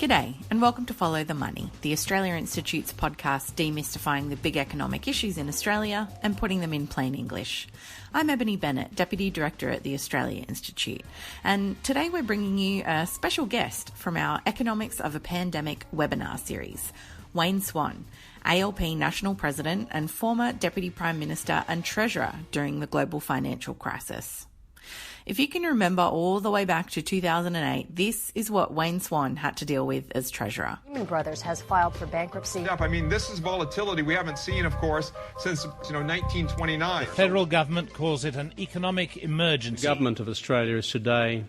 G'day and welcome to Follow the Money, the Australia Institute's podcast demystifying the big economic issues in Australia and putting them in plain English. I'm Ebony Bennett, Deputy Director at the Australia Institute, and today we're bringing you a special guest from our Economics of a Pandemic webinar series, Wayne Swan, ALP National President and former Deputy Prime Minister and Treasurer during the global financial crisis. If you can remember all the way back to 2008, this is what Wayne Swan had to deal with as Treasurer. Lehman Brothers has filed for bankruptcy. This is volatility we haven't seen, of course, since 1929. The federal government calls it an economic emergency. The government of Australia is today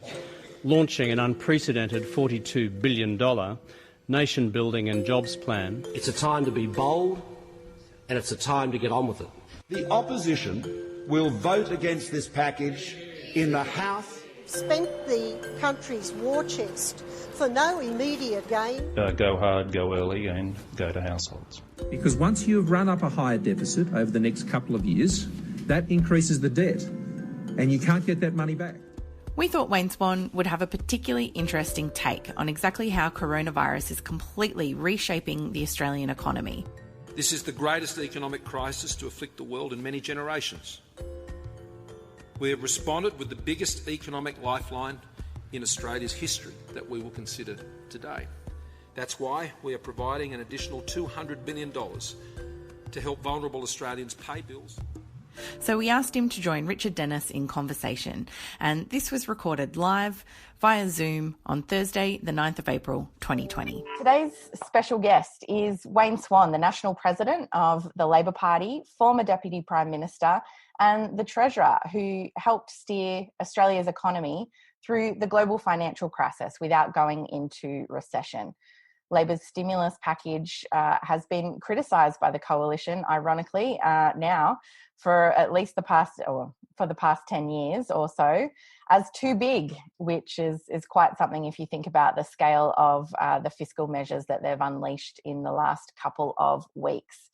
launching an unprecedented $42 billion nation-building and jobs plan. It's a time to be bold, and it's a time to get on with it. The opposition will vote against this package in the House. Spent the country's war chest for no immediate gain. Go hard, go early and go to households. Because once you've run up a higher deficit over the next couple of years, that increases the debt and you can't get that money back. We thought Wayne Swan would have a particularly interesting take on exactly how coronavirus is completely reshaping the Australian economy. This is the greatest economic crisis to afflict the world in many generations. We have responded with the biggest economic lifeline in Australia's history that we will consider today. That's why we are providing an additional $200 billion to help vulnerable Australians pay bills. So we asked him to join Richard Dennis in conversation, and this was recorded live via Zoom on Thursday, the 9th of April, 2020. Today's special guest is Wayne Swan, the National President of the Labor Party, former Deputy Prime Minister, and the Treasurer who helped steer Australia's economy through the global financial crisis without going into recession. Labor's stimulus package has been criticised by the coalition, ironically, now for at least the past 10 years or so, as too big, which is quite something if you think about the scale of the fiscal measures that they've unleashed in the last couple of weeks.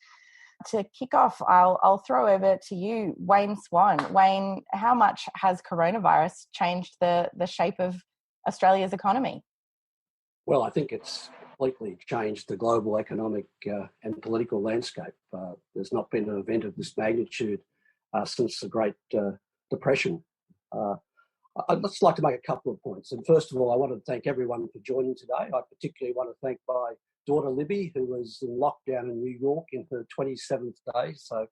To kick off, I'll throw over to you, Wayne Swan. Wayne, how much has coronavirus changed the shape of Australia's economy? Well, I think it's completely changed the global economic and political landscape. There's not been an event of this magnitude since the Great Depression. I'd just like to make a couple of points. And first of all, I want to thank everyone for joining today. I particularly want to thank my daughter Libby, who was in lockdown in New York in her 27th day. So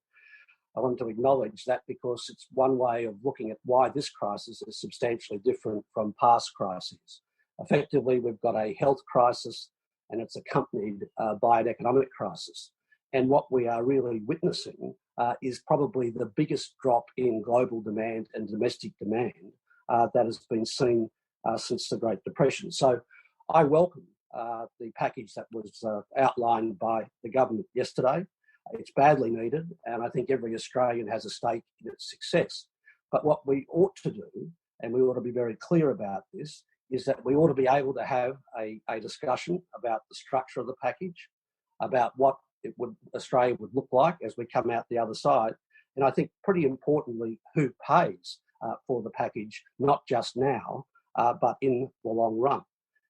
I want to acknowledge that because it's one way of looking at why this crisis is substantially different from past crises. Effectively, we've got a health crisis and it's accompanied by an economic crisis. And what we are really witnessing is probably the biggest drop in global demand and domestic demand that has been seen since the Great Depression. So I welcome the package that was outlined by the government yesterday. It's badly needed, and I think every Australian has a stake in its success. But what we ought to do, and we ought to be very clear about this, is that we ought to be able to have a discussion about the structure of the package, about what Australia would look like as we come out the other side, and I think pretty importantly, who pays for the package, not just now, but in the long run.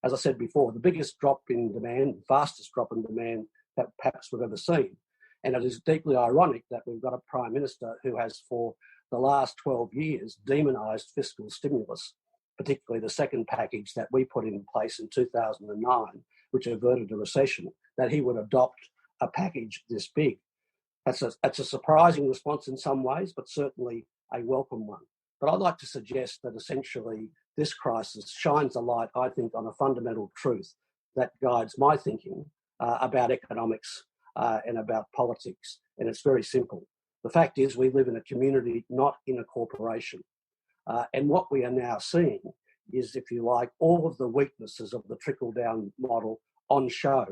As I said before, the biggest drop in demand, fastest drop in demand that perhaps we've ever seen. And it is deeply ironic that we've got a Prime Minister who has for the last 12 years demonised fiscal stimulus, particularly the second package that we put in place in 2009, which averted a recession, that he would adopt a package this big. That's a surprising response in some ways, but certainly a welcome one. But I'd like to suggest that essentially this crisis shines a light, I think, on a fundamental truth that guides my thinking about economics and about politics. And it's very simple. The fact is we live in a community, not in a corporation. And what we are now seeing is, if you like, all of the weaknesses of the trickle-down model on show.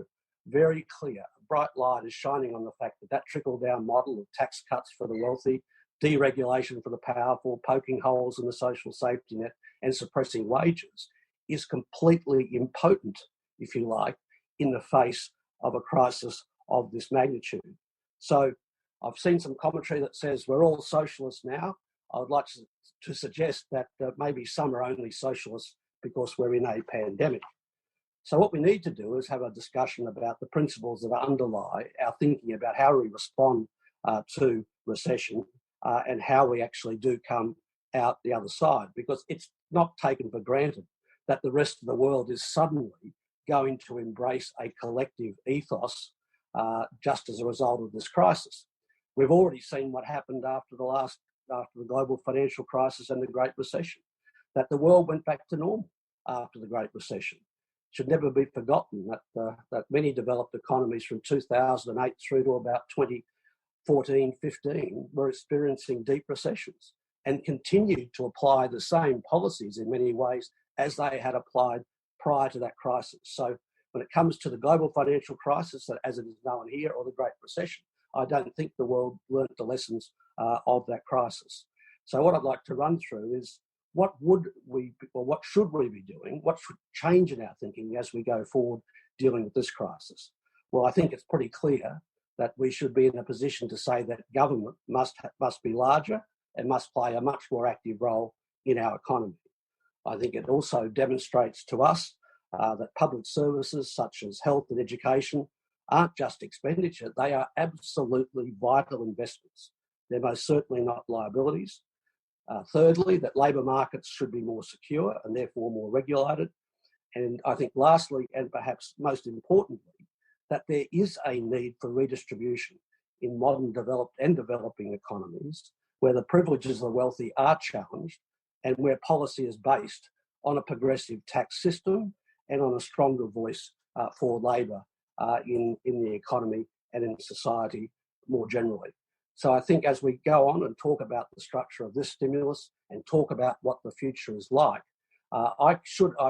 Very clear. A bright light is shining on the fact that that trickle-down model of tax cuts for the wealthy, deregulation for the powerful, poking holes in the social safety net and suppressing wages is completely impotent, if you like, in the face of a crisis of this magnitude. So I've seen some commentary that says we're all socialists now. I would like to suggest that maybe some are only socialists because we're in a pandemic. So what we need to do is have a discussion about the principles that underlie our thinking about how we respond to recession and how we actually do come out the other side, because it's not taken for granted that the rest of the world is suddenly going to embrace a collective ethos just as a result of this crisis. We've already seen what happened after the global financial crisis and the Great Recession, that the world went back to normal after the Great Recession. It should never be forgotten that many developed economies from 2008 through to about 2014, 15 were experiencing deep recessions and continued to apply the same policies in many ways as they had applied prior to that crisis. So when it comes to the global financial crisis, as it is known here, or the Great Recession, I don't think the world learnt the lessons of that crisis. So what I'd like to run through is what should we be doing? What should change in our thinking as we go forward dealing with this crisis? Well, I think it's pretty clear that we should be in a position to say that government must be larger and must play a much more active role in our economy. I think it also demonstrates to us that public services such as health and education aren't just expenditure, they are absolutely vital investments. They're most certainly not liabilities. Thirdly, that labour markets should be more secure and therefore more regulated. And I think lastly, and perhaps most importantly, that there is a need for redistribution in modern developed and developing economies where the privileges of the wealthy are challenged and where policy is based on a progressive tax system and on a stronger voice for labour in the economy and in society more generally. So I think as we go on and talk about the structure of this stimulus and talk about what the future is like, I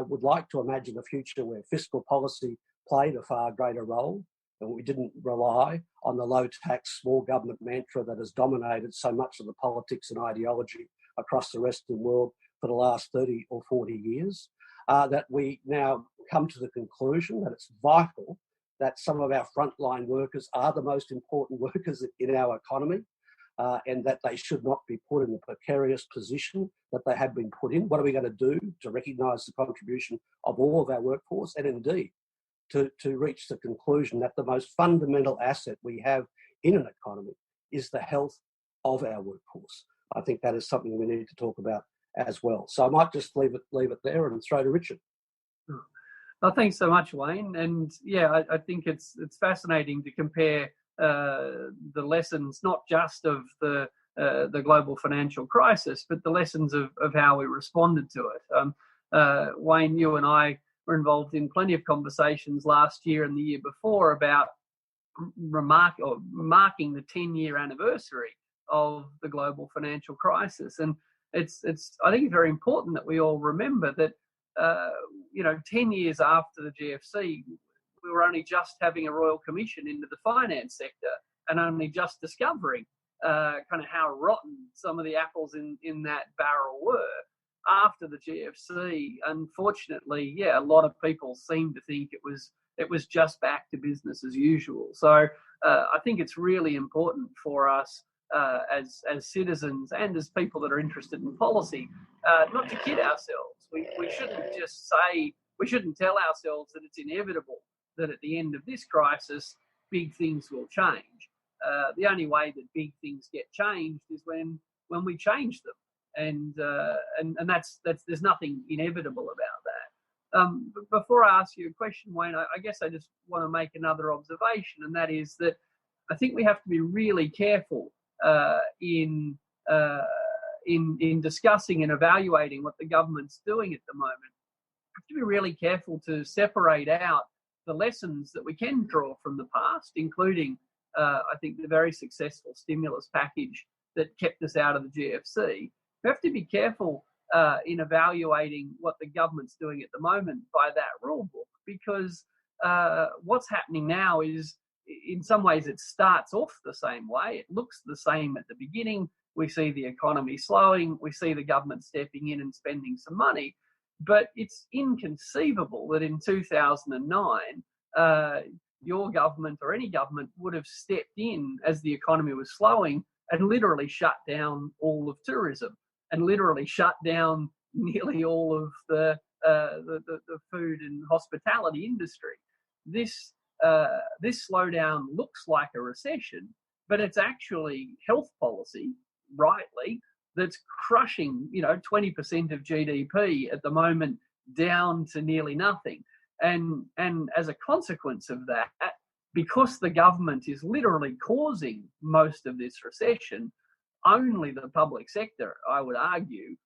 would like to imagine a future where fiscal policy played a far greater role and we didn't rely on the low tax, small government mantra that has dominated so much of the politics and ideology across the Western world for the last 30 or 40 years, that we now come to the conclusion that it's vital that some of our frontline workers are the most important workers in our economy and that they should not be put in the precarious position that they have been put in. What are we going to do to recognise the contribution of all of our workforce and indeed to reach the conclusion that the most fundamental asset we have in an economy is the health of our workforce? I think that is something we need to talk about as well. So I might just leave it there and throw to Richard. Well, thanks so much, Wayne. And yeah, I think it's fascinating to compare the lessons not just of the global financial crisis, but the lessons of how we responded to it. Wayne, you and I were involved in plenty of conversations last year and the year before about marking the 10-year anniversary of the global financial crisis. And it's I think it's very important that we all remember that 10 years after the GFC, we were only just having a royal commission into the finance sector and only just discovering kind of how rotten some of the apples in that barrel were. After the GFC, unfortunately, a lot of people seem to think it was just back to business as usual. So I think it's really important for us as citizens and as people that are interested in policy not to kid ourselves. We shouldn't tell ourselves that it's inevitable that at the end of this crisis, big things will change. The only way that big things get changed is when we change them. And that's there's nothing inevitable about that. Before I ask you a question, Wayne, I guess I just want to make another observation, and that is that I think we have to be really careful in discussing and evaluating what the government's doing at the moment. We have to be really careful to separate out the lessons that we can draw from the past, including I think the very successful stimulus package that kept us out of the GFC. We have to be careful in evaluating what the government's doing at the moment by that rule book, because what's happening now is, in some ways, it starts off the same way. It looks the same at the beginning. We see the economy slowing. We see the government stepping in and spending some money. But it's inconceivable that in 2009, your government or any government would have stepped in as the economy was slowing and literally shut down all of tourism and literally shut down nearly all of the the food and hospitality industry. This slowdown looks like a recession, but it's actually health policy, rightly, that's crushing 20% of GDP at the moment down to nearly nothing. And as a consequence of that, because the government is literally causing most of this recession, only the public sector, I would argue,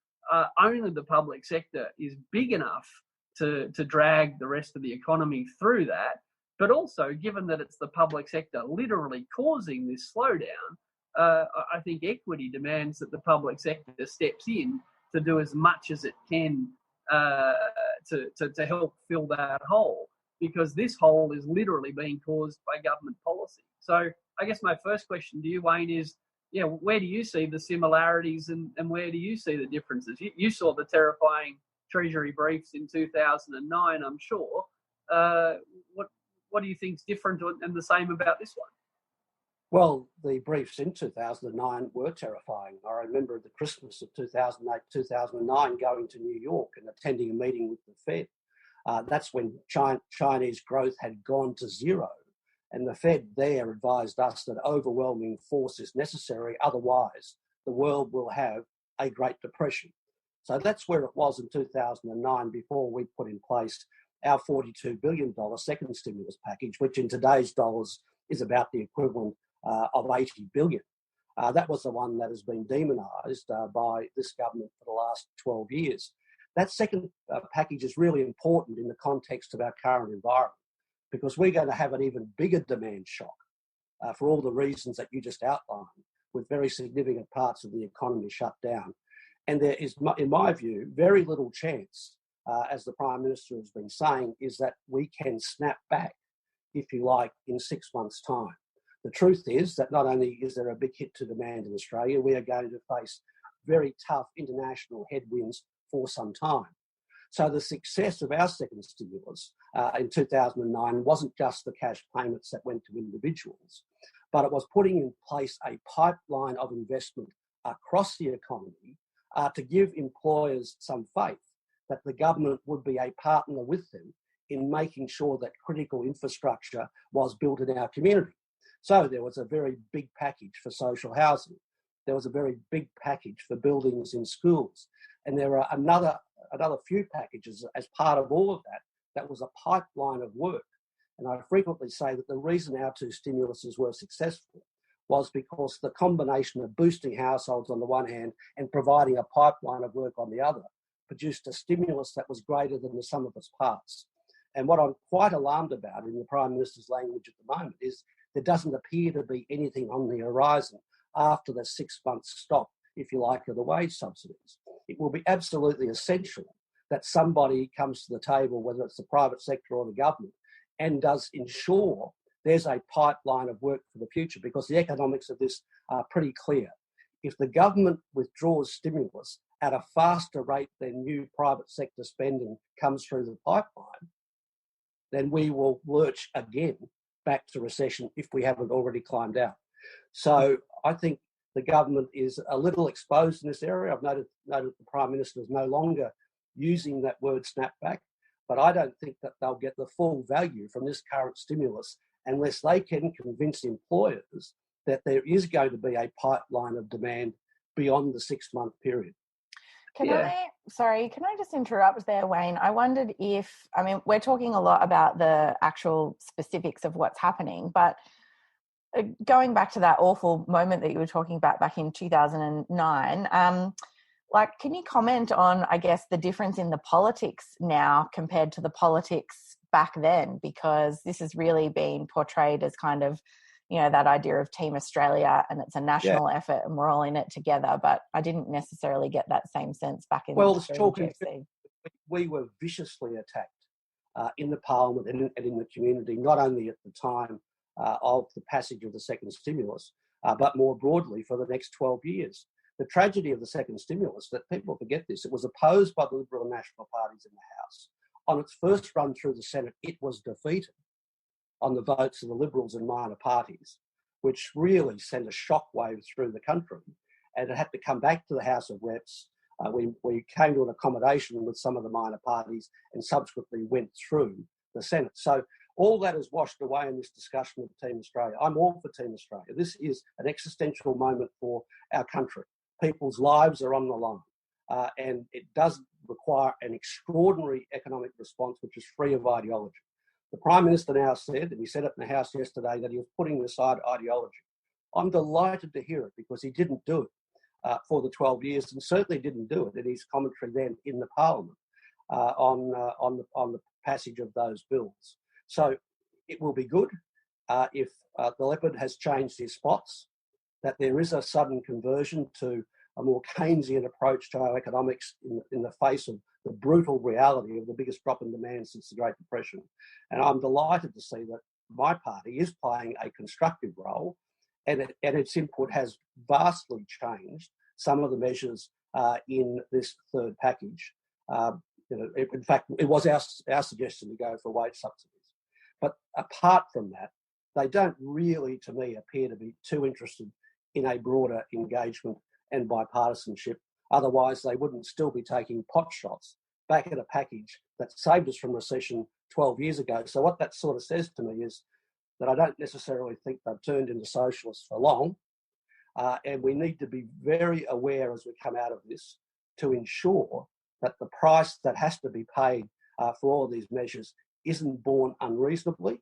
only the public sector is big enough to drag the rest of the economy through that. But also, given that it's the public sector literally causing this slowdown, I think equity demands that the public sector steps in to do as much as it can to help fill that hole, because this hole is literally being caused by government policy. So I guess my first question to you, Wayne, is, where do you see the similarities and where do you see the differences? You saw the terrifying Treasury briefs in 2009, I'm sure. What do you think is different and the same about this one? Well, the briefs in 2009 were terrifying. I remember the Christmas of 2008, 2009, going to New York and attending a meeting with the Fed. That's when Chinese growth had gone to zero. And the Fed there advised us that overwhelming force is necessary, otherwise the world will have a Great Depression. So that's where it was in 2009 before we put in place our $42 billion second stimulus package, which in today's dollars is about the equivalent of $80 billion. That was the one that has been demonised by this government for the last 12 years. That second package is really important in the context of our current environment, because we're going to have an even bigger demand shock for all the reasons that you just outlined, with very significant parts of the economy shut down. And there is, in my view, very little chance, as the Prime Minister has been saying, is that we can snap back, if you like, in 6 months' time. The truth is that not only is there a big hit to demand in Australia, we are going to face very tough international headwinds for some time. So the success of our second stimulus in 2009 wasn't just the cash payments that went to individuals, but it was putting in place a pipeline of investment across the economy to give employers some faith that the government would be a partner with them in making sure that critical infrastructure was built in our community. So there was a very big package for social housing. There was a very big package for buildings in schools. And there are another few packages as part of all of that. That was a pipeline of work. And I frequently say that the reason our two stimuluses were successful was because the combination of boosting households on the one hand and providing a pipeline of work on the other produced a stimulus that was greater than the sum of its parts. And what I'm quite alarmed about in the Prime Minister's language at the moment is there doesn't appear to be anything on the horizon after the 6 months stop, if you like, of the wage subsidies. It will be absolutely essential that somebody comes to the table, whether it's the private sector or the government, and does ensure there's a pipeline of work for the future, because the economics of this are pretty clear. If the government withdraws stimulus at a faster rate than new private sector spending comes through the pipeline, then we will lurch again back to recession if we haven't already climbed out. So I think the government is a little exposed in this area. I've noted the Prime Minister is no longer using that word snapback, but I don't think that they'll get the full value from this current stimulus unless they can convince employers that there is going to be a pipeline of demand beyond the 6 month period. Can I just interrupt there, Wayne? I wondered we're talking a lot about the actual specifics of what's happening, but going back to that awful moment that you were talking about back in 2009, can you comment on, I guess, the difference in the politics now compared to the politics back then? Because this has really been portrayed as kind of, that idea of Team Australia, and it's a national effort and we're all in it together. But I didn't necessarily get that same sense back in the GFC. We were viciously attacked in the Parliament and in the community, not only at the time of the passage of the second stimulus, but more broadly for the next 12 years. The tragedy of the second stimulus, that people forget this, it was opposed by the Liberal and National parties in the House. On its first run through the Senate, it was defeated on the votes of the Liberals and minor parties, which really sent a shockwave through the country. And it had to come back to the House of Reps We came to an accommodation with some of the minor parties and subsequently went through the Senate. So all that is washed away in this discussion of Team Australia. I'm all for Team Australia. This is an existential moment for our country. People's lives are on the line, and it does require an extraordinary economic response which is free of ideology. The Prime Minister now said, and he said it in the House yesterday, that he was putting aside ideology. I'm delighted to hear it because he didn't do it for the 12 years and certainly didn't do it in his commentary then in the Parliament on the passage of those bills. So it will be good if the Leopard has changed his spots, that there is a sudden conversion to a more Keynesian approach to our economics in the face of the brutal reality of the biggest drop in demand since the Great Depression. And I'm delighted to see that my party is playing a constructive role, and its input has vastly changed some of the measures in this third package. In fact, it was our suggestion to go for wage subsidies. But apart from that, they don't really, to me, appear to be too interested in a broader engagement and bipartisanship. Otherwise, they wouldn't still be taking pot shots back at a package that saved us from recession 12 years ago. So what that sort of says to me is that I don't necessarily think they've turned into socialists for long. And we need to be very aware as we come out of this to ensure that the price that has to be paid for all of these measures isn't borne unreasonably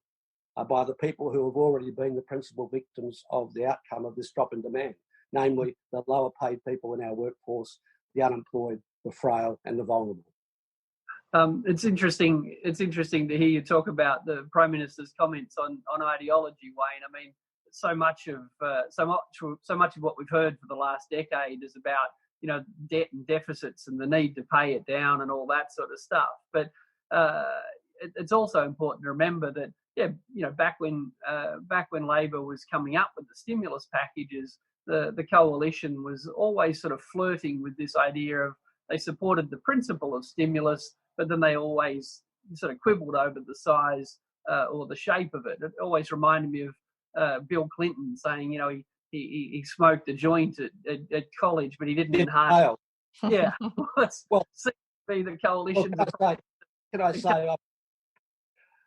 by the people who have already been the principal victims of the outcome of this drop in demand, namely the lower paid people in our workforce, the unemployed, the frail and the vulnerable. It's interesting to hear you talk about the Prime Minister's comments on ideology, Wayne. I mean, so much of what we've heard for the last decade is about debt and deficits and the need to pay it down and all that sort of stuff. But it's also important to remember that back when Labor was coming up with the stimulus packages, the coalition was always sort of flirting with this idea of they supported the principle of stimulus, but then they always sort of quibbled over the size or the shape of it. It always reminded me of Bill Clinton saying, he smoked a joint at college, but he didn't inhale. Yeah, well, seems to be the coalition. Can I say,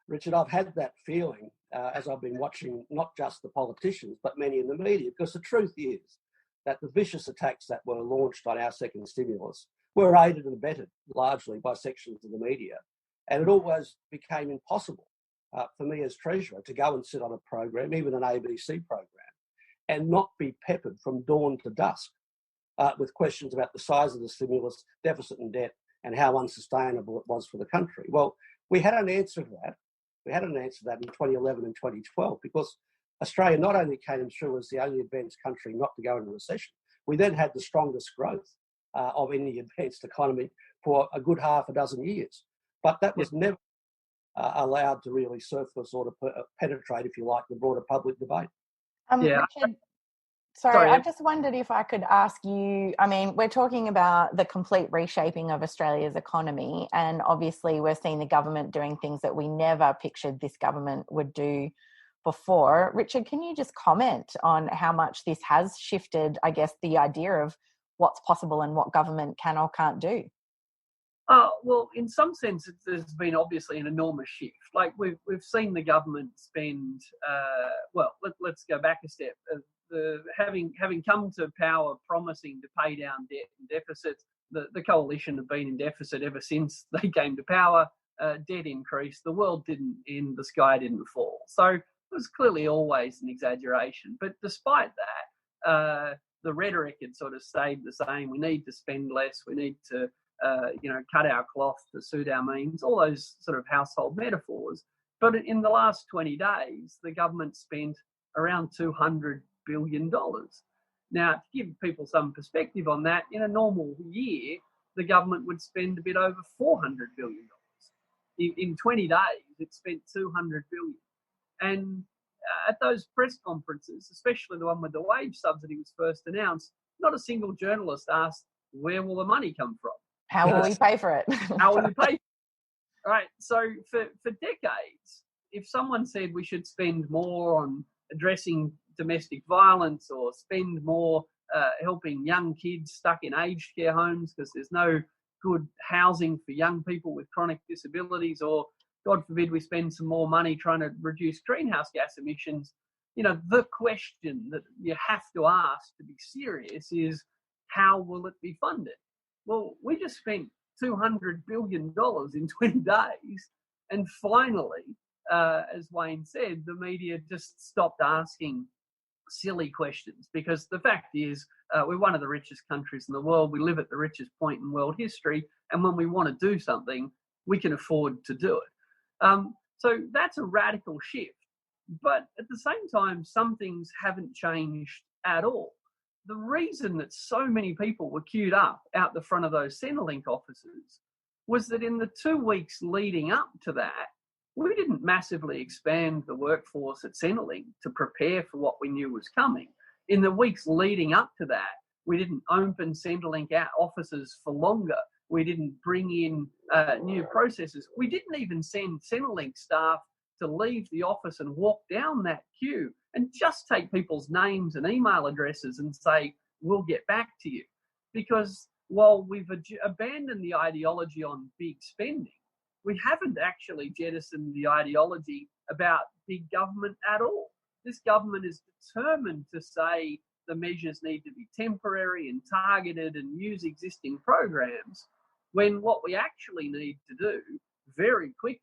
Richard, I've had that feeling as I've been watching not just the politicians, but many in the media, because the truth is that the vicious attacks that were launched on our second stimulus were aided and abetted largely by sections of the media. And it always became impossible for me as Treasurer to go and sit on a program, even an ABC program, and not be peppered from dawn to dusk with questions about the size of the stimulus, deficit and debt, and how unsustainable it was for the country. Well, we had an answer to that. We had an answer to that in 2011 and 2012 because Australia not only came through as the only advanced country not to go into recession, we then had the strongest growth of any advanced economy for a good half a dozen years. But that was never allowed to really surface or to penetrate, if you like, the broader public debate. Richard, sorry, I just wondered if I could ask you, I mean, we're talking about the complete reshaping of Australia's economy, and obviously we're seeing the government doing things that we never pictured this government would do before. Richard, can you just comment on how much this has shifted, I guess, the idea of what's possible and what government can or can't do? Well, in some sense, there's been obviously an enormous shift. Like we've seen the government spend. Let's go back a step. Having come to power, promising to pay down debt and deficits, the coalition have been in deficit ever since they came to power. Debt increased. The world didn't end. The sky didn't fall. So it was clearly always an exaggeration. But despite that, the rhetoric had sort of stayed the same. We need to spend less. We need to cut our cloth to suit our means, all those sort of household metaphors. But in the last 20 days, the government spent around $200 billion. Now, to give people some perspective on that, in a normal year, the government would spend a bit over $400 billion. In 20 days, it spent $200 billion. And at those press conferences, especially the one with the wage subsidy was first announced, not a single journalist asked, where will the money come from? How will we pay for it? How will we pay for it? All right. So for decades, if someone said we should spend more on addressing domestic violence or spend more helping young kids stuck in aged care homes because there's no good housing for young people with chronic disabilities, or God forbid we spend some more money trying to reduce greenhouse gas emissions. The question that you have to ask to be serious is, how will it be funded? Well, we just spent $200 billion in 20 days. And finally, as Wayne said, the media just stopped asking silly questions, because the fact is we're one of the richest countries in the world. We live at the richest point in world history. And when we want to do something, we can afford to do it. So that's a radical shift. But at the same time, some things haven't changed at all. The reason that so many people were queued up out the front of those Centrelink offices was that in the 2 weeks leading up to that, we didn't massively expand the workforce at Centrelink to prepare for what we knew was coming. In the weeks leading up to that, we didn't open Centrelink offices for longer. We didn't bring in new processes. We didn't even send Centrelink staff to leave the office and walk down that queue and just take people's names and email addresses and say, we'll get back to you. Because while we've abandoned the ideology on big spending, we haven't actually jettisoned the ideology about big government at all. This government is determined to say the measures need to be temporary and targeted and use existing programs, when what we actually need to do very quickly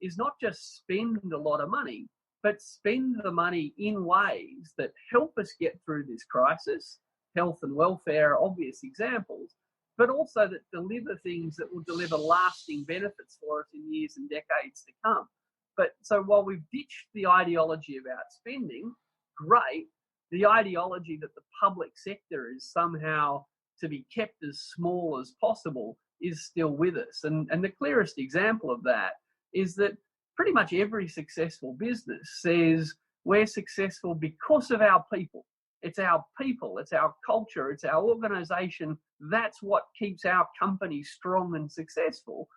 is not just spend a lot of money, but spend the money in ways that help us get through this crisis. Health and welfare are obvious examples, but also that deliver things that will deliver lasting benefits for us in years and decades to come. But so while we've ditched the ideology about spending, great, the ideology that the public sector is somehow to be kept as small as possible is still with us. And the clearest example of that is that pretty much every successful business says we're successful because of our people. It's our people, it's our culture, it's our organisation. That's what keeps our company strong and successful.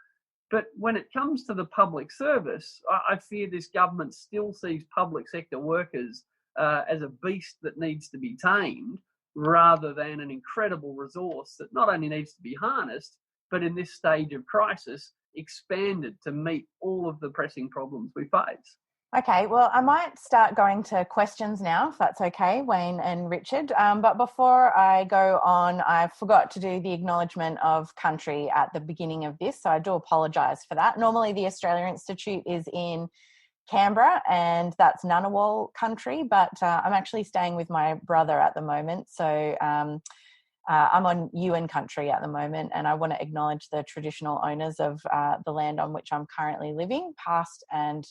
But when it comes to the public service, I fear this government still sees public sector workers as a beast that needs to be tamed, rather than an incredible resource that not only needs to be harnessed, but in this stage of crisis, expanded to meet all of the pressing problems we face. Okay, well, I might start going to questions now, if that's okay, Wayne and Richard. But before I go on, I forgot to do the acknowledgement of country at the beginning of this, so I do apologise for that. Normally, the Australia Institute is in Canberra, and that's Ngunnawal country, but I'm actually staying with my brother at the moment, so I'm on Yuin country at the moment, and I want to acknowledge the traditional owners of the land on which I'm currently living, past and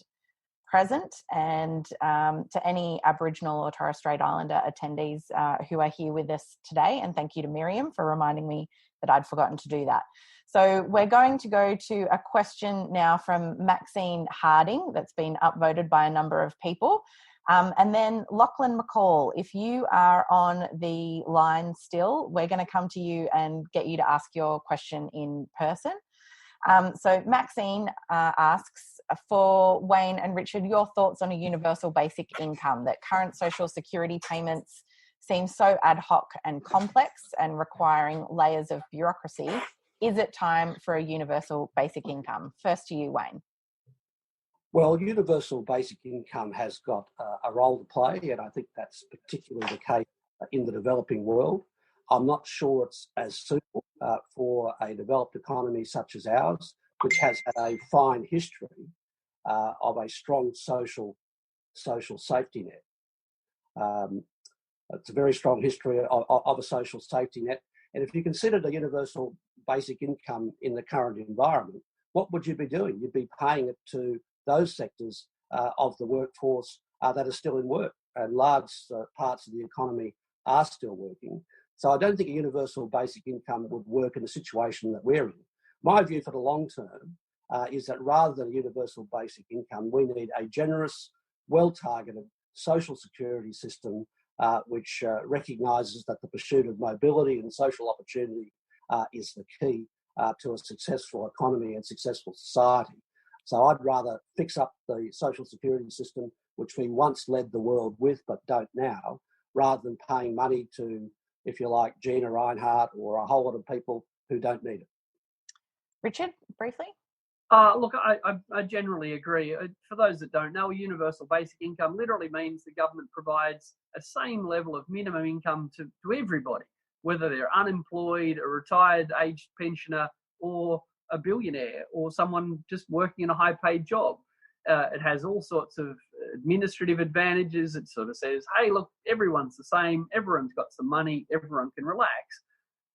present, and to any Aboriginal or Torres Strait Islander attendees who are here with us today. And thank you to Miriam for reminding me that I'd forgotten to do that. So we're going to go to a question now from Maxine Harding that's been upvoted by a number of people. And then Lachlan McCall, if you are on the line still, we're going to come to you and get you to ask your question in person. So Maxine asks, for Wayne and Richard, your thoughts on a universal basic income, that current social security payments seem so ad hoc and complex and requiring layers of bureaucracy. Is it time for a universal basic income? First to you, Wayne. Well, universal basic income has got a role to play, and I think that's particularly the case in the developing world. I'm not sure it's as suitable for a developed economy such as ours, which has had a fine history of a strong social safety net. It's a very strong history of a social safety net. And if you considered a universal basic income in the current environment, what would you be doing? You'd be paying it to those sectors of the workforce that are still in work, and large parts of the economy are still working. So I don't think a universal basic income would work in the situation that we're in. My view for the long term is that rather than a universal basic income, we need a generous, well-targeted social security system which recognises that the pursuit of mobility and social opportunity is the key to a successful economy and successful society. So I'd rather fix up the social security system, which we once led the world with but don't now, rather than paying money to if you like, Gina Rinehart or a whole lot of people who don't need it. Richard, briefly? Look, I generally agree. For those that don't know, universal basic income literally means the government provides a same level of minimum income to everybody, whether they're unemployed, a retired aged pensioner, or a billionaire, or someone just working in a high-paid job. It has all sorts of administrative advantages. It sort of says, hey, look, everyone's the same, everyone's got some money, everyone can relax.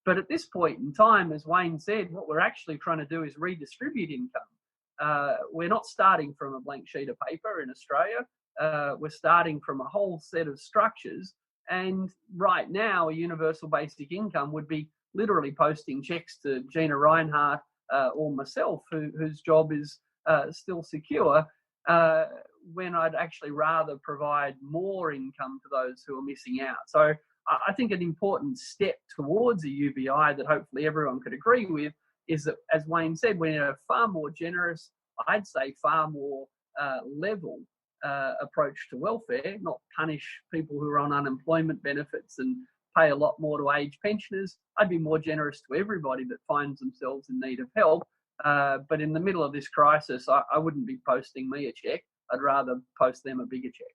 But at this point in time, as Wayne said, what we're actually trying to do is redistribute income. We're not starting from a blank sheet of paper in Australia. We're starting from a whole set of structures. And right now, a universal basic income would be literally posting checks to Gina Rinehart or myself, whose job is still secure, when I'd actually rather provide more income to those who are missing out. So I think an important step towards a UBI that hopefully everyone could agree with is that, as Wayne said, we're in a far more generous, I'd say far more level approach to welfare, not punish people who are on unemployment benefits and pay a lot more to age pensioners. I'd be more generous to everybody that finds themselves in need of help. But in the middle of this crisis, I wouldn't be posting me a cheque. I'd rather post them a bigger cheque.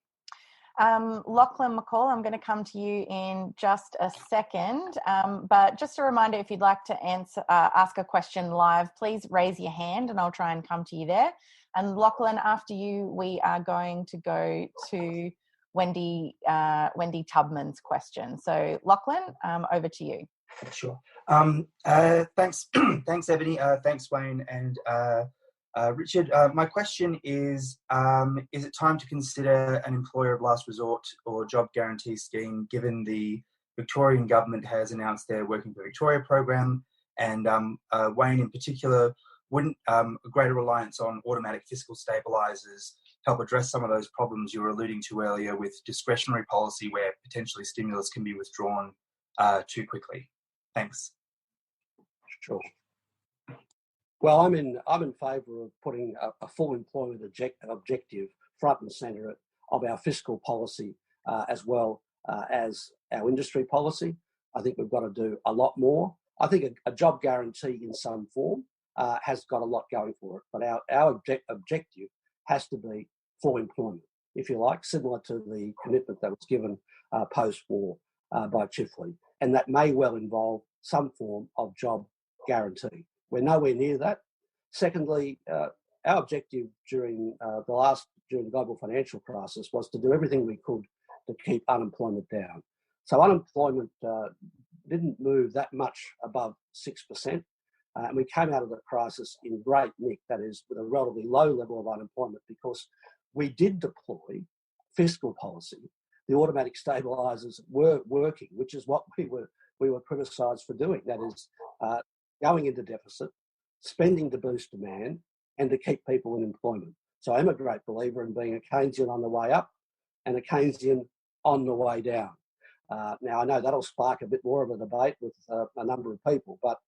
Lachlan McCall, I'm going to come to you in just a second, but just a reminder, if you'd like to ask a question live, please raise your hand and I'll try and come to you there. And Lachlan, after you, we are going to go to Wendy Tubman's question. So Lachlan, over to you. Sure. Thanks, Ebony. Thanks, Wayne and Richard. My question is it time to consider an employer of last resort or job guarantee scheme, given the Victorian government has announced their Working for Victoria program, and Wayne in particular, wouldn't a greater reliance on automatic fiscal stabilisers help address some of those problems you were alluding to earlier with discretionary policy where potentially stimulus can be withdrawn too quickly? Thanks. Sure. Well, I'm in favour of putting a full employment objective front and centre of our fiscal policy as well as our industry policy. I think we've got to do a lot more. I think a job guarantee in some form has got a lot going for it, but our objective has to be full employment, if you like, similar to the commitment that was given post-war by Chifley. And that may well involve some form of job guarantee. We're nowhere near that. Secondly, our objective during the global financial crisis was to do everything we could to keep unemployment down. So unemployment didn't move that much above 6%. And we came out of the crisis in great nick, that is, with a relatively low level of unemployment, because we did deploy fiscal policy. The automatic stabilisers were working, which is what we were criticised for doing. That is, going into deficit, spending to boost demand, and to keep people in employment. So I'm a great believer in being a Keynesian on the way up and a Keynesian on the way down. Now, I know that'll spark a bit more of a debate with a number of people, but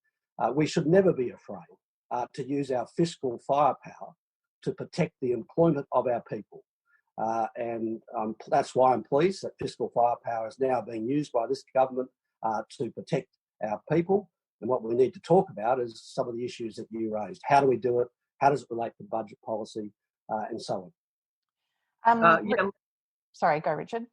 we should never be afraid to use our fiscal firepower to protect the employment of our people. And that's why I'm pleased that fiscal firepower is now being used by this government to protect our people. And what we need to talk about is some of the issues that you raised. How do we do it? How does it relate to budget policy and so on? Sorry, go Richard.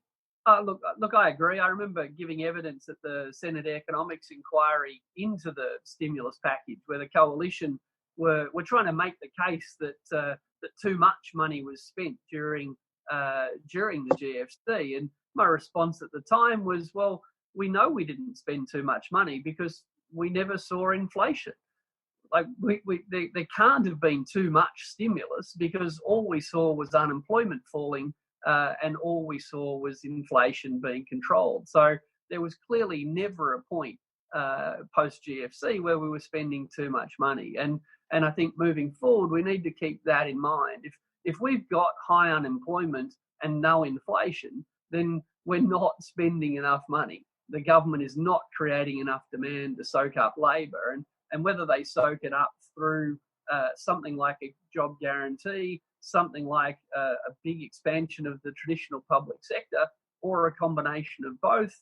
Look, I agree. I remember giving evidence at the Senate Economics inquiry into the stimulus package, where the coalition were trying to make the case that too much money was spent during the GFC. And my response at the time was, well, we know we didn't spend too much money because we never saw inflation. Like there can't have been too much stimulus because all we saw was unemployment falling and all we saw was inflation being controlled. So there was clearly never a point post-GFC where we were spending too much money. And I think moving forward, we need to keep that in mind. If we've got high unemployment and no inflation, then we're not spending enough money. The government is not creating enough demand to soak up labour. And whether they soak it up through something like a job guarantee, something like a big expansion of the traditional public sector, or a combination of both,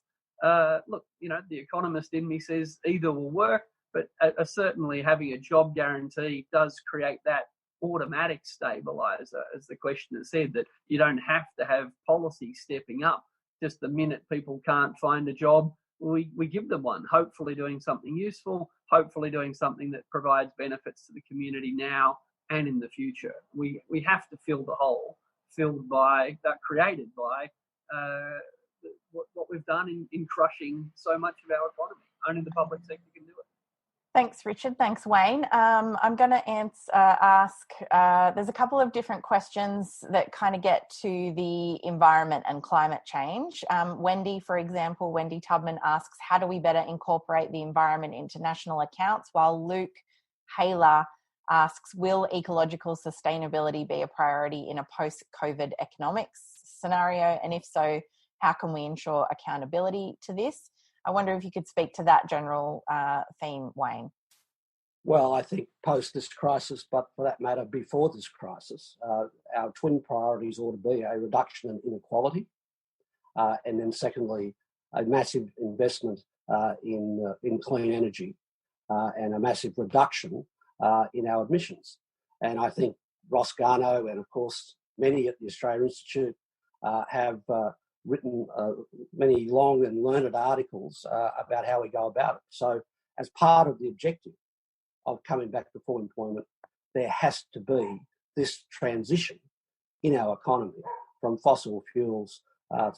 Look, the economist in me says either will work, but certainly having a job guarantee does create that automatic stabiliser, as the questioner said, that you don't have to have policy stepping up just the minute people can't find a job. We give them one, hopefully doing something useful, hopefully doing something that provides benefits to the community now and in the future. We have to fill the hole created by what we've done in crushing so much of our economy. Only the public sector can do it. Thanks, Richard. Thanks, Wayne. I'm going to ask, there's a couple of different questions that kind of get to the environment and climate change. Wendy, for example, Wendy Tubman asks, how do we better incorporate the environment into national accounts? While Luke Haler asks, will ecological sustainability be a priority in a post-COVID economics scenario? And if so, how can we ensure accountability to this? I wonder if you could speak to that general theme, Wayne. Well, I think post this crisis, but for that matter, before this crisis, our twin priorities ought to be a reduction in inequality, and then secondly, a massive investment in clean energy, and a massive reduction in our emissions. And I think Ross Garnaut and, of course, many at the Australia Institute have written many long and learned articles about how we go about it. So as part of the objective of coming back to full employment, there has to be this transition in our economy from fossil fuels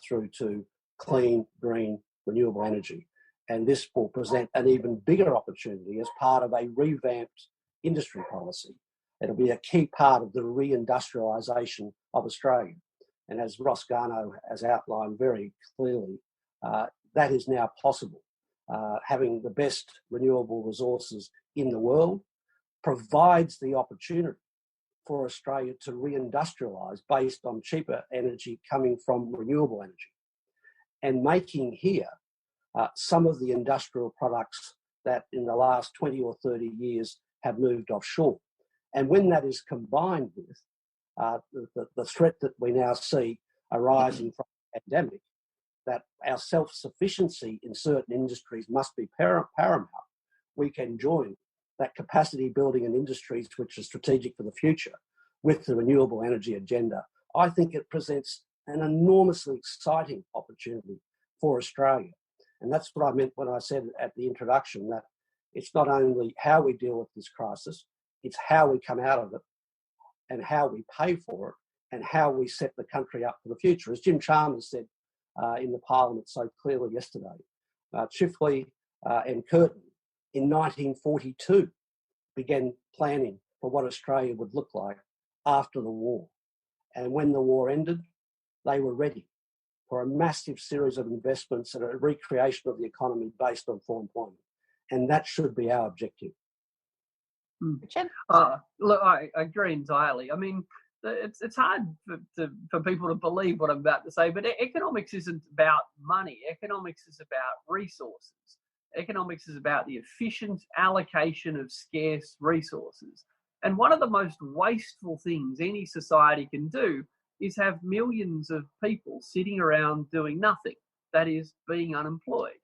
through to clean, green, renewable energy. And this will present an even bigger opportunity as part of a revamped industry policy. It'll be a key part of the reindustrialisation of Australia. And as Ross Garnaut has outlined very clearly, that is now possible. Having the best renewable resources in the world provides the opportunity for Australia to reindustrialise based on cheaper energy coming from renewable energy, and making here some of the industrial products that in the last 20 or 30 years have moved offshore. And when that is combined with the threat that we now see arising from the pandemic, that our self-sufficiency in certain industries must be paramount, we can join that capacity building in industries which are strategic for the future with the renewable energy agenda. I think it presents an enormously exciting opportunity for Australia. And that's what I meant when I said at the introduction that it's not only how we deal with this crisis, it's how we come out of it and how we pay for it and how we set the country up for the future. As Jim Chalmers said in the Parliament so clearly yesterday, Chifley and Curtin in 1942 began planning for what Australia would look like after the war. And when the war ended, they were ready for a massive series of investments and a recreation of the economy based on full employment. And that should be our objective. Richard? Look, I agree entirely. I mean, it's hard for people to believe what I'm about to say, but economics isn't about money. Economics is about resources. Economics is about the efficient allocation of scarce resources. And one of the most wasteful things any society can do is have millions of people sitting around doing nothing, that is, being unemployed.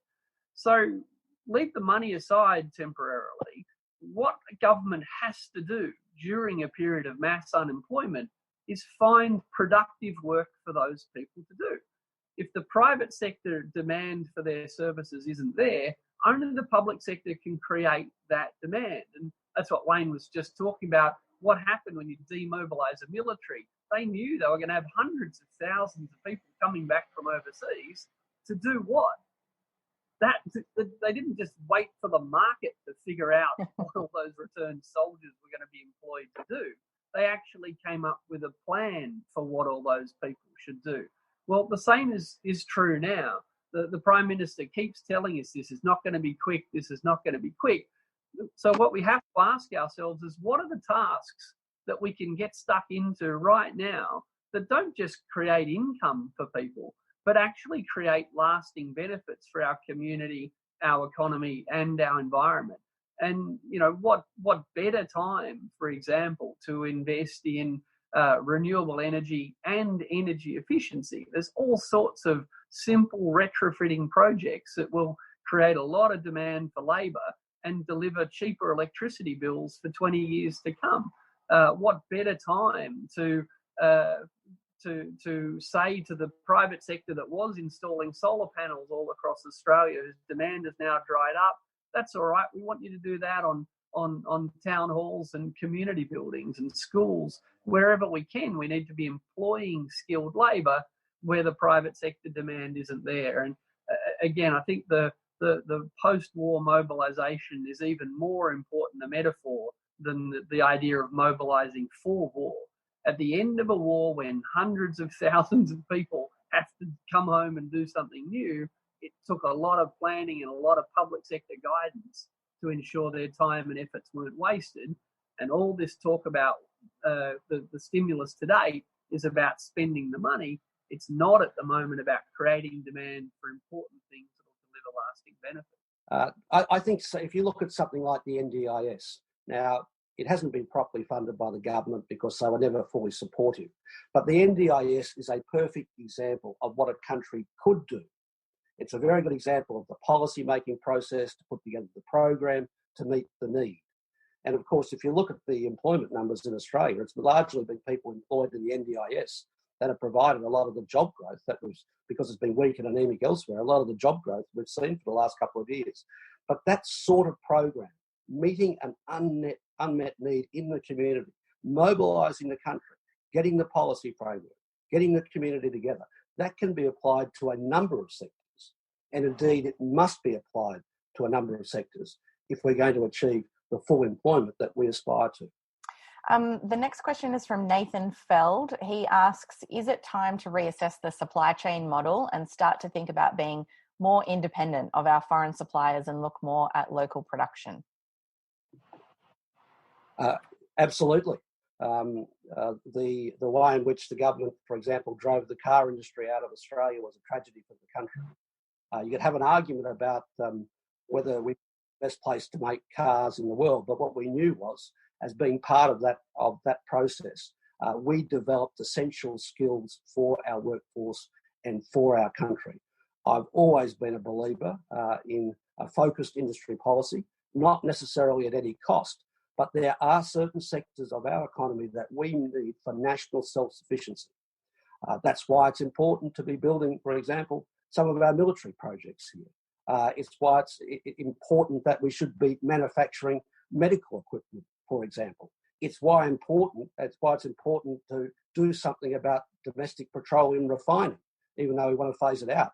So leave the money aside temporarily. What a government has to do during a period of mass unemployment is find productive work for those people to do. If the private sector demand for their services isn't there, only the public sector can create that demand. And that's what Wayne was just talking about. What happened when you demobilise a military? They knew they were going to have hundreds of thousands of people coming back from overseas to do what? They didn't just wait for the market to figure out what all those returned soldiers were going to be employed to do. They actually came up with a plan for what all those people should do. Well, the same is true now. The Prime Minister keeps telling us this is not going to be quick, this is not going to be quick. So what we have to ask ourselves is, what are the tasks that we can get stuck into right now that don't just create income for people, but actually create lasting benefits for our community, our economy, and our environment? And, what better time, for example, to invest in renewable energy and energy efficiency. There's all sorts of simple retrofitting projects that will create a lot of demand for labour and deliver cheaper electricity bills for 20 years to come. What better time to say to the private sector that was installing solar panels all across Australia, whose demand has now dried up, that's all right. We want you to do that on town halls and community buildings and schools. Wherever we can, we need to be employing skilled labour where the private sector demand isn't there. And again, I think the post-war mobilisation is even more important a metaphor than the idea of mobilising for war. At the end of a war, when hundreds of thousands of people have to come home and do something new, it took a lot of planning and a lot of public sector guidance to ensure their time and efforts weren't wasted. And all this talk about the stimulus today is about spending the money. It's not at the moment about creating demand for important things that will deliver lasting benefit. I think so. If you look at something like the NDIS, now it hasn't been properly funded by the government because they were never fully supportive. But the NDIS is a perfect example of what a country could do. It's a very good example of the policy-making process to put together the program to meet the need. And of course, if you look at the employment numbers in Australia, it's largely been people employed in the NDIS that have provided a lot of the job growth that was, because it's been weak and anemic elsewhere, a lot of the job growth we've seen for the last couple of years. But that sort of program, meeting an unmet need in the community, mobilising the country, getting the policy framework, getting the community together, that can be applied to a number of sectors. And indeed, it must be applied to a number of sectors if we're going to achieve the full employment that we aspire to. The next question is from Nathan Feld. He asks, is it time to reassess the supply chain model and start to think about being more independent of our foreign suppliers and look more at local production? Absolutely. The way in which the government, for example, drove the car industry out of Australia was a tragedy for the country. You could have an argument about whether we're the best place to make cars in the world, but what we knew was, as being part of that process, we developed essential skills for our workforce and for our country. I've always been a believer in a focused industry policy, not necessarily at any cost, but there are certain sectors of our economy that we need for national self-sufficiency. That's why it's important to be building, for example, some of our military projects here. It's why it's important that we should be manufacturing medical equipment, for example. It's why it's important to do something about domestic petroleum refining, even though we want to phase it out.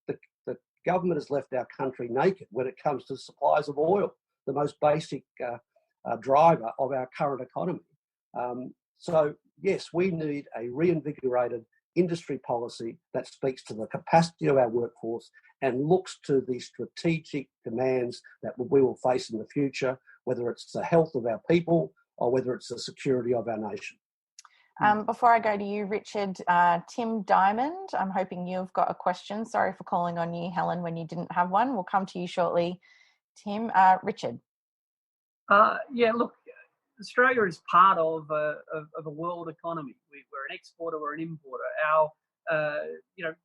The government has left our country naked when it comes to supplies of oil, the most basic driver of our current economy. So yes, we need a reinvigorated industry policy that speaks to the capacity of our workforce and looks to the strategic demands that we will face in the future, whether it's the health of our people or whether it's the security of our nation. Before I go to you, Richard, Tim Diamond, I'm hoping you've got a question. Sorry for calling on you, Helen, when you didn't have one. We'll come to you shortly. Tim, Richard. Yeah, look, Australia is part of a world economy. We're an exporter, we're an importer.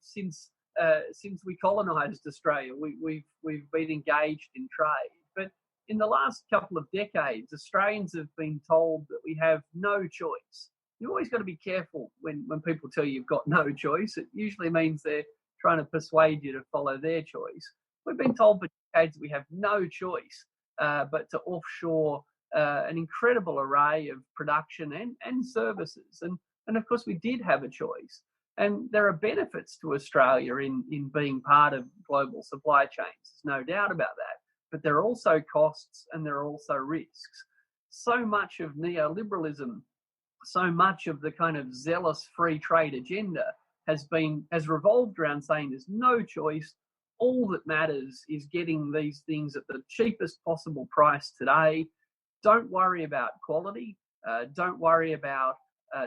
Since we colonised Australia, we've been engaged in trade. But in the last couple of decades, Australians have been told that we have no choice. You've always got to be careful when people tell you you've got no choice. It usually means they're trying to persuade you to follow their choice. We've been told for decades that we have no choice but to offshore an incredible array of production and services. And of course, we did have a choice. And there are benefits to Australia in being part of global supply chains. There's no doubt about that. But there are also costs and there are also risks. So much of neoliberalism, so much of the kind of zealous free trade agenda has revolved around saying there's no choice. All that matters is getting these things at the cheapest possible price today. Don't worry about quality. Don't worry about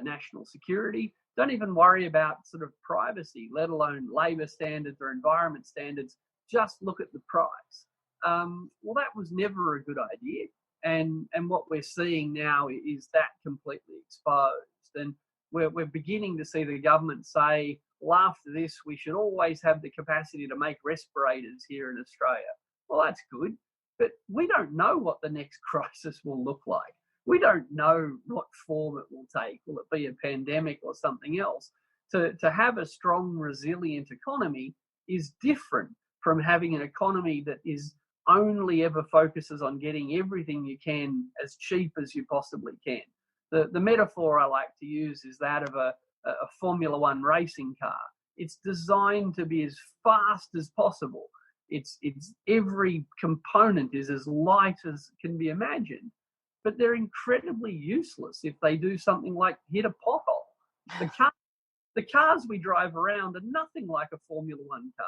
national security. Don't even worry about sort of privacy, let alone labour standards or environment standards. Just look at the price. Well, that was never a good idea. And what we're seeing now is that completely exposed. And we're beginning to see the government say, well, after this, we should always have the capacity to make respirators here in Australia. Well, that's good, but we don't know what the next crisis will look like. We don't know what form it will take. Will it be a pandemic or something else? To have a strong, resilient economy is different from having an economy that is only ever focuses on getting everything you can as cheap as you possibly can. The metaphor I like to use is that of a Formula One racing car. It's designed to be as fast as possible. It's every component is as light as can be imagined, but they're incredibly useless if they do something like hit a pothole. The cars we drive around are nothing like a Formula One car.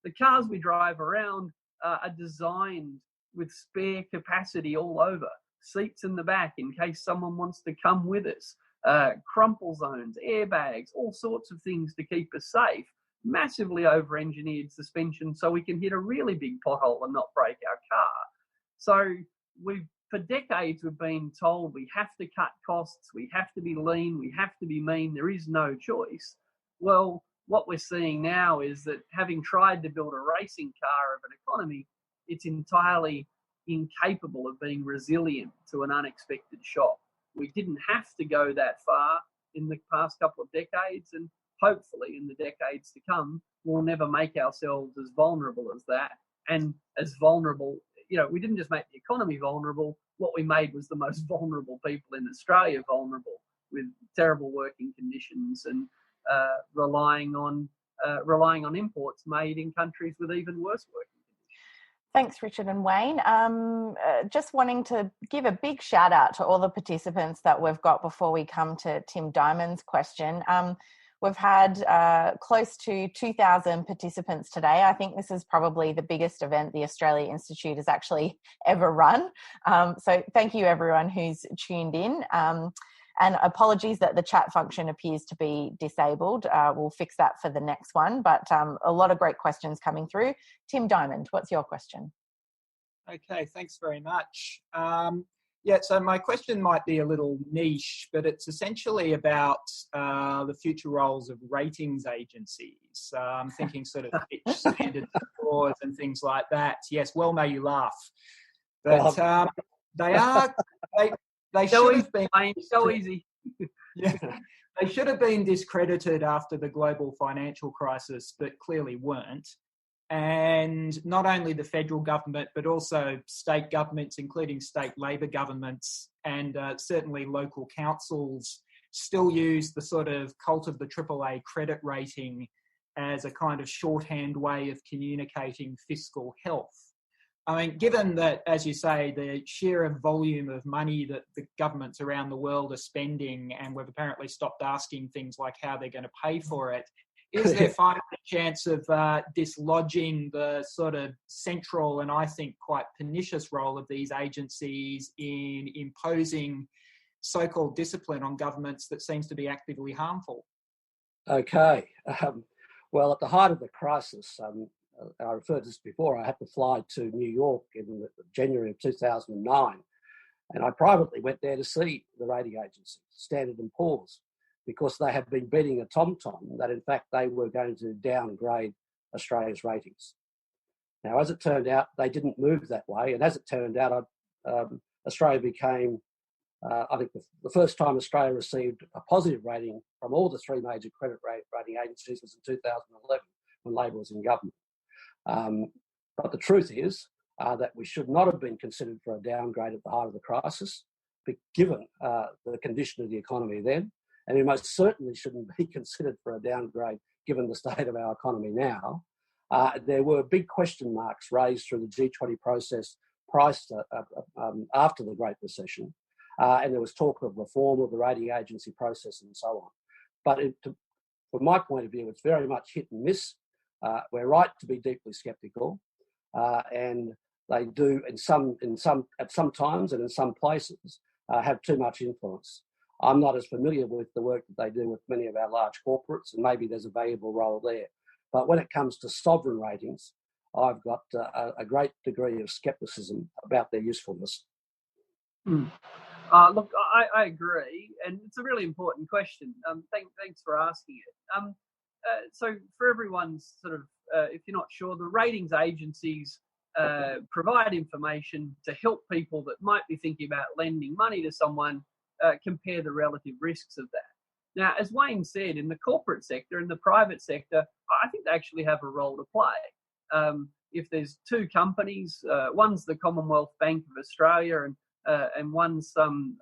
The cars we drive around are designed with spare capacity all over, seats in the back in case someone wants to come with us, crumple zones, airbags, all sorts of things to keep us safe, massively over-engineered suspension so we can hit a really big pothole and not break our car. So for decades we've been told we have to cut costs, we have to be lean, we have to be mean, there is no choice. Well, what we're seeing now is that having tried to build a racing car of an economy, it's entirely incapable of being resilient to an unexpected shock. We didn't have to go that far in the past couple of decades, and hopefully in the decades to come, we'll never make ourselves as vulnerable as that. And as vulnerable, we didn't just make the economy vulnerable. What we made was the most vulnerable people in Australia vulnerable, with terrible working conditions and relying on imports made in countries with even worse working conditions. Thanks, Richard and Wayne. Just wanting to give a big shout out to all the participants that we've got before we come to Tim Diamond's question. We've had close to 2,000 participants today. I think this is probably the biggest event the Australia Institute has actually ever run. So thank you everyone who's tuned in. And apologies that the chat function appears to be disabled. We'll fix that for the next one. But a lot of great questions coming through. Tim Diamond, what's your question? Okay, thanks very much. So my question might be a little niche, but it's essentially about the future roles of ratings agencies. I'm thinking sort of Fitch standard scores and things like that. Yes, well, may you laugh. But they should have been so easy. Yeah, they should have been discredited after the global financial crisis, but clearly weren't. And not only the federal government, but also state governments, including state Labor governments, and certainly local councils, still use the sort of cult of the AAA credit rating as a kind of shorthand way of communicating fiscal health. I mean, given that, as you say, the sheer volume of money that the governments around the world are spending, and we've apparently stopped asking things like how they're going to pay for it, is there finally a chance of dislodging the sort of central and I think quite pernicious role of these agencies in imposing so-called discipline on governments that seems to be actively harmful? Okay. Well, at the height of the crisis, I referred to this before, I had to fly to New York in January of 2009, and I privately went there to see the rating agency, Standard & Poor's, because they had been beating a tom-tom that in fact they were going to downgrade Australia's ratings. Now, as it turned out, they didn't move that way, and as it turned out, Australia became, I think the first time Australia received a positive rating from all the three major credit rating agencies was in 2011 when Labor was in government. But the truth is that we should not have been considered for a downgrade at the height of the crisis, but given the condition of the economy then, and we most certainly shouldn't be considered for a downgrade given the state of our economy now. There were big question marks raised through the G20 process after the Great Recession, and there was talk of reform of the rating agency process and so on. But from my point of view, it's very much hit and miss. We're right to be deeply sceptical, and they do at some times and in some places have too much influence. I'm not as familiar with the work that they do with many of our large corporates, and maybe there's a valuable role there. But when it comes to sovereign ratings, I've got a great degree of scepticism about their usefulness. Look, I agree, and it's a really important question. Thanks for asking it. So for everyone's sort of, if you're not sure, the ratings agencies provide information to help people that might be thinking about lending money to someone compare the relative risks of that. Now, as Wayne said, in the corporate sector and the private sector, I think they actually have a role to play. If there's two companies, one's the Commonwealth Bank of Australia and one's some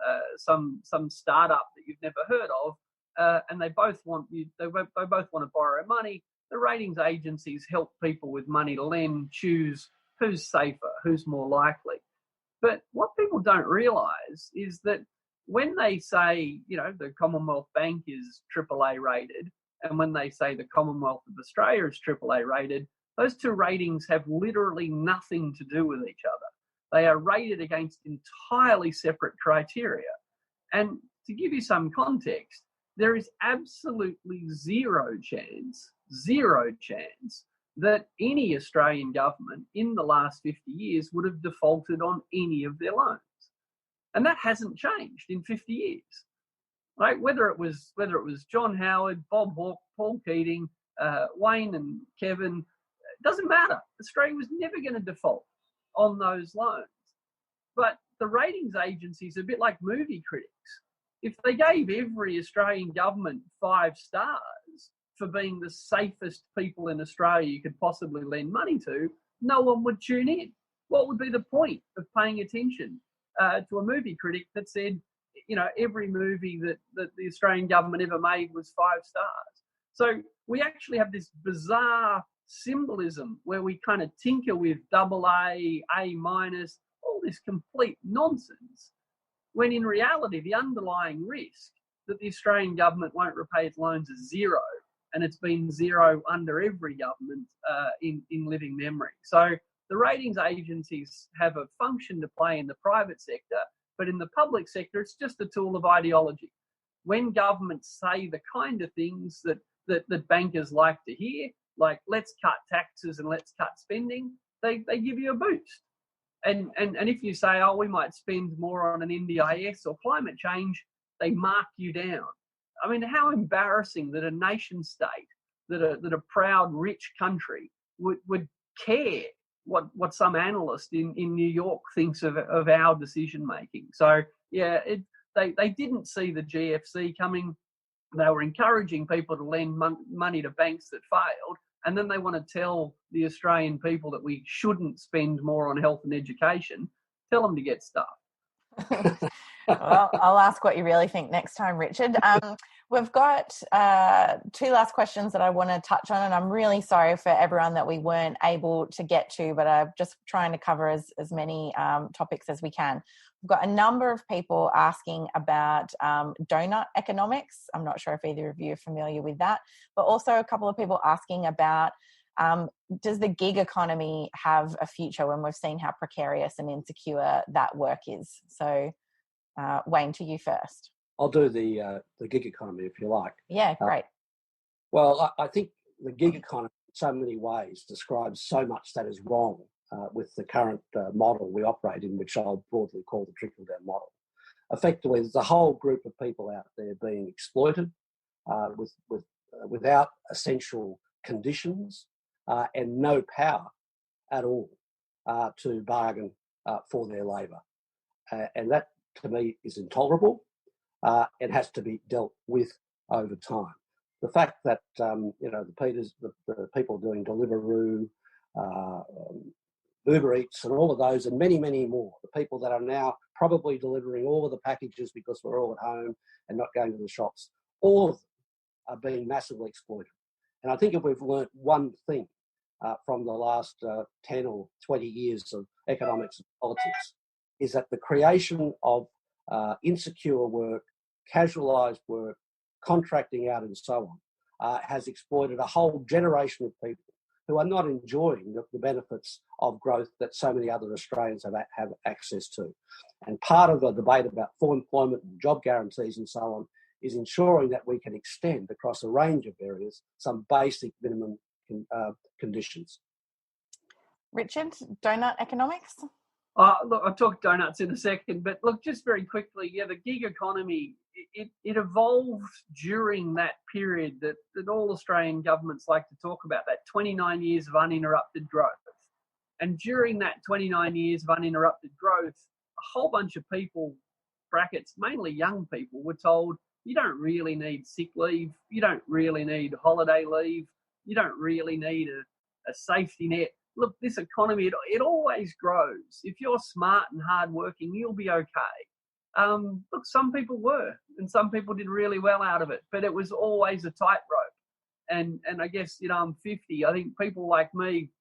startup that you've never heard of, and they both want to borrow money. The ratings agencies help people with money to lend choose who's safer, who's more likely. But what people don't realise is that when they say, the Commonwealth Bank is AAA rated, and when they say the Commonwealth of Australia is AAA rated, those two ratings have literally nothing to do with each other. They are rated against entirely separate criteria. And to give you some context, there is absolutely zero chance that any Australian government in the last 50 years would have defaulted on any of their loans. And that hasn't changed in 50 years. Right? Whether it was John Howard, Bob Hawke, Paul Keating, Wayne and Kevin, it doesn't matter. Australia was never going to default on those loans. But the ratings agencies are a bit like movie critics. If they gave every Australian government 5 stars for being the safest people in Australia you could possibly lend money to, no one would tune in. What would be the point of paying attention to a movie critic that said, every movie that the Australian government ever made was 5 stars? So we actually have this bizarre symbolism where we kind of tinker with AA, A-, all this complete nonsense, when in reality the underlying risk that the Australian government won't repay its loans is zero, and it's been zero under every government in living memory. So the ratings agencies have a function to play in the private sector, but in the public sector it's just a tool of ideology. When governments say the kind of things that bankers like to hear, like let's cut taxes and let's cut spending, they give you a boost. And if you say, we might spend more on an NDIS or climate change, they mark you down. I mean, how embarrassing that a nation state, that a proud, rich country would care what some analyst in New York thinks of our decision making. So yeah, they didn't see the GFC coming. They were encouraging people to lend money to banks that failed, and then they want to tell the Australian people that we shouldn't spend more on health and education. Tell them to get stuffed. Well, I'll ask what you really think next time, Richard. We've got 2 last questions that I want to touch on, and I'm really sorry for everyone that we weren't able to get to, but I'm just trying to cover as many topics as we can. We've got a number of people asking about donut economics. I'm not sure if either of you are familiar with that, but also a couple of people asking about does the gig economy have a future when we've seen how precarious and insecure that work is? So, Wayne, to you first. I'll do the gig economy if you like. Yeah, great. Well, I think the gig economy in so many ways describes so much that is wrong with the current model we operate in, which I'll broadly call the trickle-down model. Effectively, there's a whole group of people out there being exploited without essential conditions and no power at all to bargain for their labour. And that, to me, is intolerable. It has to be dealt with over time. The fact that the people doing Deliveroo, Uber Eats, and all of those, and many, many more, the people that are now probably delivering all of the packages because we're all at home and not going to the shops, all of them are being massively exploited. And I think if we've learnt one thing from the last 10 or 20 years of economics and politics, is that the creation of insecure work, casualised work, contracting out and so on, has exploited a whole generation of people who are not enjoying the benefits of growth that so many other Australians have access to. And part of the debate about full employment and job guarantees and so on is ensuring that we can extend across a range of areas some basic minimum conditions. Richard, donut economics? Look, I'll talk donuts in a second, but look, just very quickly, the gig economy, it evolved during that period that all Australian governments like to talk about, that 29 years of uninterrupted growth. And during that 29 years of uninterrupted growth, a whole bunch of people, brackets, mainly young people, were told, you don't really need sick leave, you don't really need holiday leave, you don't really need a safety net. Look, this economy, it always grows. If you're smart and hardworking, you'll be okay. Look, some people were, and some people did really well out of it, but it was always a tightrope. And I guess, I'm 50. I think people like me,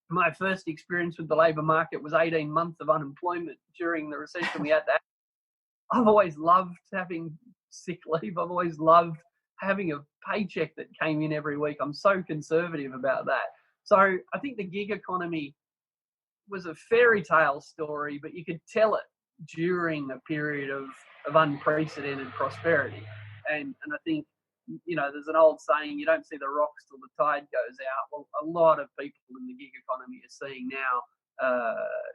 my first experience with the labour market was 18 months of unemployment during the recession we had that. I've always loved having sick leave. I've always loved having a paycheck that came in every week. I'm so conservative about that. So I think the gig economy was a fairy tale story, but you could tell it during a period of unprecedented prosperity. And I think, there's an old saying, you don't see the rocks till the tide goes out. Well, a lot of people in the gig economy are seeing now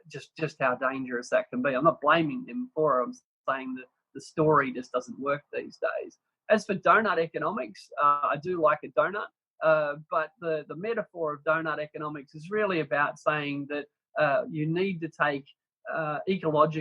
just how dangerous that can be. I'm not blaming them for it. I'm saying that the story just doesn't work these days. As for donut economics, I do like a donut. But the metaphor of donut economics is really about saying that you need to take I've got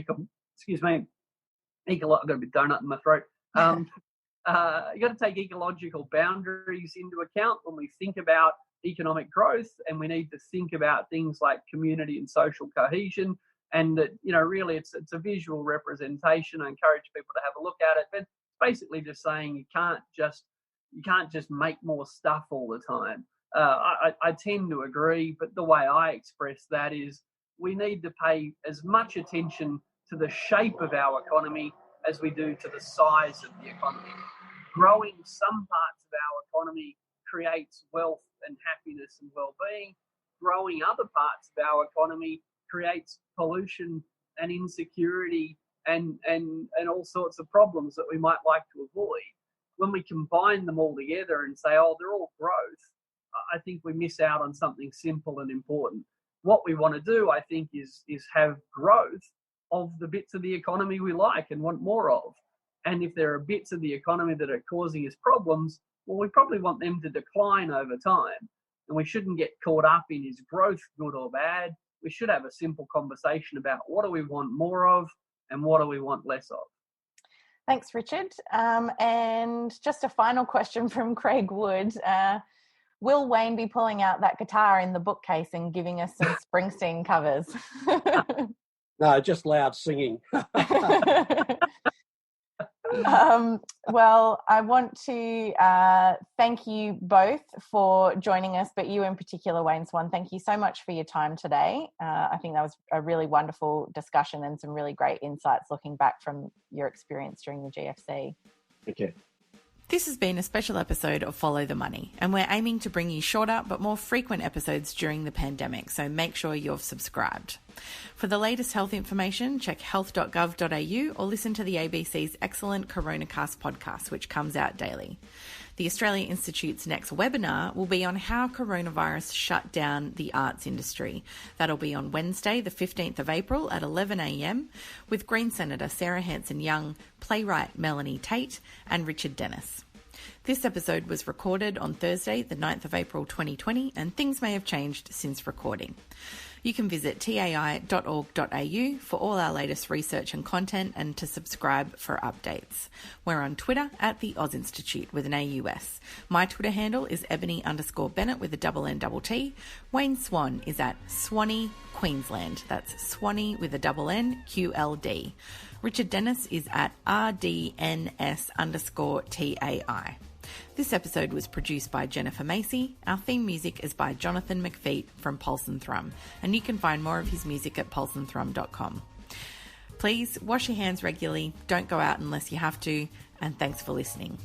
a bit donut in my throat. You got to take ecological boundaries into account when we think about economic growth, and we need to think about things like community and social cohesion. And that, really it's a visual representation. I encourage people to have a look at it, but it's basically just saying you can't just make more stuff all the time. I tend to agree, but the way I express that is we need to pay as much attention to the shape of our economy as we do to the size of the economy. Growing some parts of our economy creates wealth and happiness and well-being. Growing other parts of our economy creates pollution and insecurity and all sorts of problems that we might like to avoid. When we combine them all together and say, they're all growth, I think we miss out on something simple and important. What we want to do, I think, is have growth of the bits of the economy we like and want more of. And if there are bits of the economy that are causing us problems, well, we probably want them to decline over time. And we shouldn't get caught up in, is growth good or bad? We should have a simple conversation about what do we want more of and what do we want less of. Thanks, Richard. And just a final question from Craig Wood. Will Wayne be pulling out that guitar in the bookcase and giving us some Springsteen covers? No, just loud singing. Well, I want to thank you both for joining us, but you in particular, Wayne Swan, thank you so much for your time today. I think that was a really wonderful discussion and some really great insights looking back from your experience during the GFC. Thank you. This has been a special episode of Follow the Money, and we're aiming to bring you shorter but more frequent episodes during the pandemic, so make sure you're subscribed. For the latest health information, check health.gov.au or listen to the ABC's excellent CoronaCast podcast, which comes out daily. The Australia Institute's next webinar will be on how coronavirus shut down the arts industry. That'll be on Wednesday, the 15th of April at 11 a.m. with Green Senator Sarah Hanson-Young, playwright Melanie Tate and Richard Dennis. This episode was recorded on Thursday, the 9th of April 2020, and things may have changed since recording. You can visit tai.org.au for all our latest research and content and to subscribe for updates. We're on Twitter at the Oz Institute with an AUS. My Twitter handle is Ebony_Bennett with a double N-double-T. Wayne Swan is at Swanee Queensland. That's Swanee with a double N, QLD. Richard Dennis is at RDNS_TAI. This episode was produced by Jennifer Macey. Our theme music is by Jonathan McFeat from Pulse and Thrum, and you can find more of his music at pulseandthrum.com. Please wash your hands regularly, don't go out unless you have to, and thanks for listening.